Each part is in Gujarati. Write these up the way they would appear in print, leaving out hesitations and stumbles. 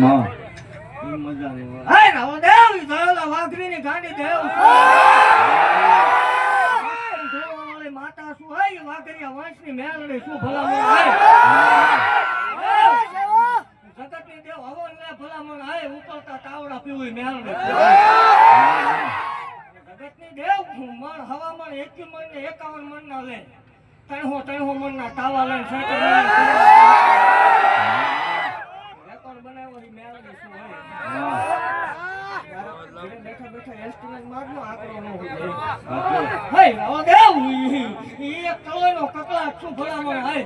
માં ઈ મજા નહીં હે રાવો દેવ ઈ ધોળા વાઘરીની ગાંડી દેવ ધોળાવાળી માતા શું હે ઈ વાઘરિયા વંશની મેલડી શું ભલામણ હે જગતની દેવ હવન લે ભલામણ હે ઉપરતા તાવડા પીવી મેલડી જગતની દેવ મણ હવામણ 21 મણ ને 51 મણ ના લે 300 મણ ના તાવા લઈને સાઈકલ રેકોર્ડ બનાવ્યો ઈ મેલડી શું હે બેઠા બેઠા એસ્ટિમેટ મારનો આંકડો ન હોય હે રાવો દેવ ઈ એક કલોનો કકલા શું ભલામણ હે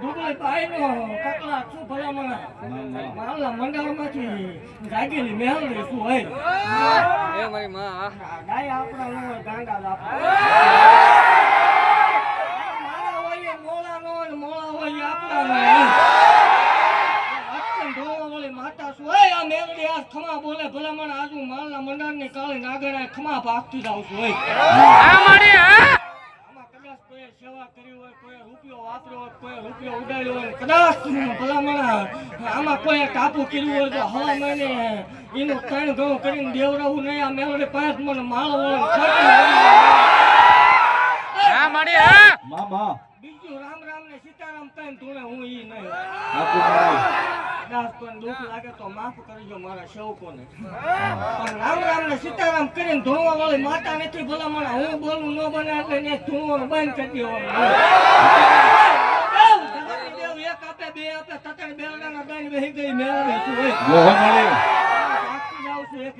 ડુબલી પાઈનો કકલા શું ભલામણ માલા મંડળમાંથી જાગેલી મેલડી શું હે એ મારી માં ગાય આપણા નો ગાંડા મારા હોય મોળા નો મોળા હોય આપણા માતા શું હે આ મેલડી આ ખમા બોલે ભલામણ આજુ માલના મંડારની કાળે નાગણા ખમા ભાગતી જાવ છું હોય આ મારી આમાં કદાચ કોઈ સેવા કરી હોય કોઈ રૂપિયો વાપર્યો હોય કોઈ રૂપિયો ઉડાડ્યો હોય કદાચ ભલામણ આમાં કોઈ કાપુ કર્યું હોય તો હવા મહિને એનું 3 ગણું કરીને દેવરાવું નહીં આ મેલડી 5 મણ માળ હોય આ મારી મામા બીજું રામ રામ ને સીતારામ કઈ ધૂણે હું ઈ નહીં પણ દુઃખ લાગે તો માફ કરજો મારા સેવકોને પણ રામ રામ ને સીતારામ કરીને ધોવા વાળી માતા નથી ભલામણ હું બોલું ન બને એટલે ને ધોવાનું બંધ કરી દેવ એક આપે બે આપે તતણ બેલડાના ગાન બેહી ગઈ મેળવે શું હોય આખી જાવ છું એક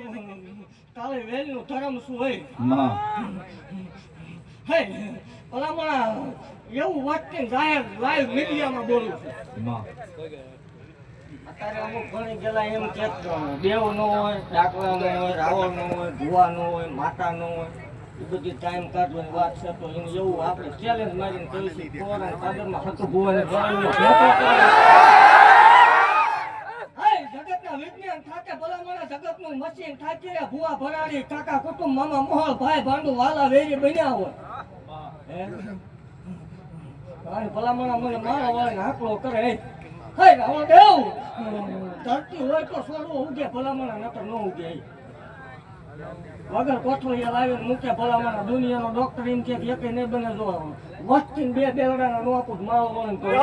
કાલે વેલનું ધર્મ શું હોય હે ભલામણ એવું વાટકે જાહેર લાઈવ મીડિયામાં બોલું છું અત્યારે અમુક ઘણી ગયેલા એમ કહેતો દેવ નો હોય ડાકવા નો હોય રાવણ નો હોય ભુવા નો હોય માતા નો હોય એ બધી ટાઈમ કાઢવાની વાત છે તો એને એવું આપણે ચેલેન્જ મારીને કહીશું કોરોના સાગરમાં હતું ભુવાને જગતના વિજ્ઞાન થાકે ભલામણ જગતનું મશીન થાકી રે ભુવા ભરાડી કાકા કુટુંબ મામા મોહલ ભાઈ ભાંડુ વાલા વેરી બન્યા હોય ભલામણ મને મારા વાળાને આંકડો કરે હે રાવણ દેવ ધરતી હોય તો છોડવો ઉગે ભલામણ નતર ન ઉગે વગર કોથળિયા લાવીને મૂકે ભલામણ દુનિયાનો ડોક્ટર એમ કે એક નહીં બને જો વસ્તી બે બેવડાના નો આપું મારો વળન પછી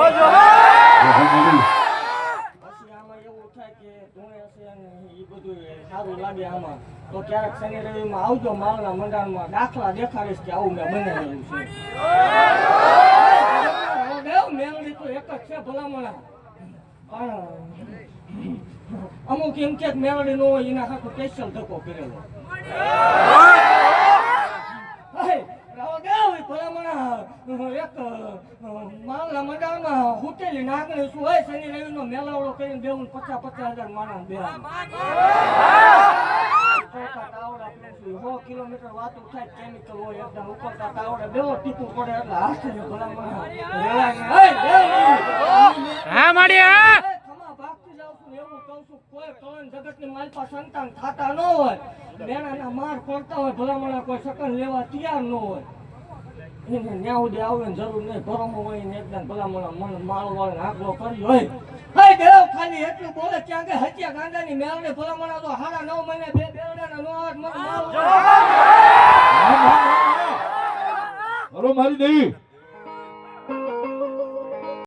આમાં એવું થાય કે ધૂણે હશે અને એ બધું સારું લાગે આમાં તો ક્યારેક શનિ રવિમાં આવજો માલના મંડાણમાં દાખલા દેખાડીશ કે આવું મેં બનાવેલું છે મેલડી તો એક જ છે ભલામણ પણ અમુક એમ કે મેલડી નો હોય એના હાથું સ્પેશિયલ ધક્કો કરેલો ભલામણ એક માલના મંડાણમાં હુટેલી નાગણી શું હોય શનિ રવિ નો મેલાવડો કરીને દેવું 50,000 માણસ બે 100 કિલોમીટર વાતું થાય કેમિકલ હોય એકદમ ઉપરતા તાવડે બેવો ટીપું પડે એટલે હાથે ભલામણ હા માડિયા ખમા ભાગતી જાવ છું એવું કહું છું કોઈ કલન જગતની માલપા સંતાન ખાતા ન હોય બેનાના માર પડતા હોય ભલામણ કોઈ સકન લેવા તૈયાર ન હોય એને ન્યા સુધી આવે જરૂર નહીં ભરમો હોય ને એકદમ ભલામણ મન માળ વાળે આંકડો કરી હોય હે દેવ ખાલી એટલું બોલે ક્યાં કે હત્યા ગાંડાની મેળને ભલામણ તો 9.5 મહિને બે બેરડાના નો આવે મને માળ મારી દેવી